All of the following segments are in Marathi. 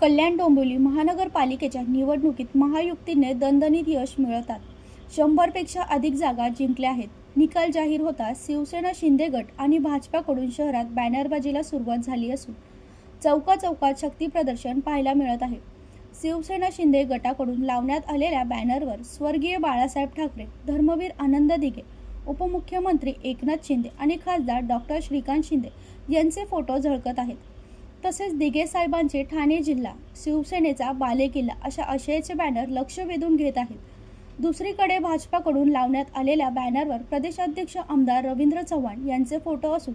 कल्याण डोंबिवली महानगरपालिकेच्या निवडणुकीत महायुतीने दणदणीत यश मिळवतात 100 पेक्षा अधिक जागा जिंकल्या आहेत. निकाल जाहीर होताच शिवसेना शिंदे गट आणि भाजपाकडून शहरात बॅनरबाजीला सुरुवात झाली असून चौकाचौकात शक्ती प्रदर्शन पाहायला मिळत आहे. शिवसेना शिंदे गटाकडून लावण्यात आलेल्या बॅनरवर स्वर्गीय बाळासाहेब ठाकरे, धर्मवीर आनंद दिघे, उपमुख्यमंत्री एकनाथ शिंदे आणि खासदार डॉक्टर श्रीकांत शिंदे यांचे फोटो झळकत आहेत. तसेच दिघे साहेबांचे ठाणे जिल्हा शिवसेनेचा बालेकिल्ला अशा आशयाचे बॅनर लक्ष वेधून घेत आहेत. दुसरीकडे भाजपाकडून लावण्यात आलेल्या बॅनरवर प्रदेशाध्यक्ष आमदार रवींद्र चव्हाण यांचे फोटो असून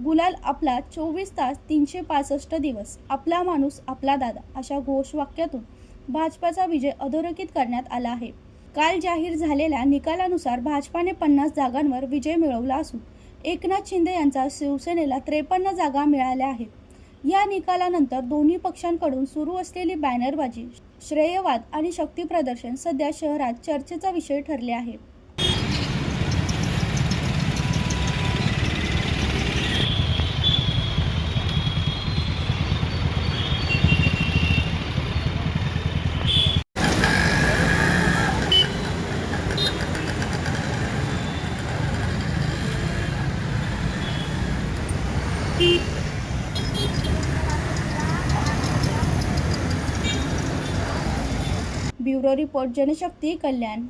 गुलाल आपला 24 तास 365 दिवस, आपला माणूस आपला दादा अशा घोषवाक्यातून भाजपाचा विजय अधोरेखित करण्यात आला आहे. काल जाहीर झालेल्या निकालानुसार भाजपाने 50 जागांवर विजय मिळवला असून एकनाथ शिंदे यांचा शिवसेनेला 53 जागा मिळाल्या आहेत. या निकालानंतर दोन्ही पक्षांकडून सुरू असलेली बॅनरबाजी, श्रेयवाद आणि शक्ती प्रदर्शन सध्या शहरात चर्चेचा विषय ठरले आहे. ब्युरो रिपोर्ट, जनशक्ती, कल्याण.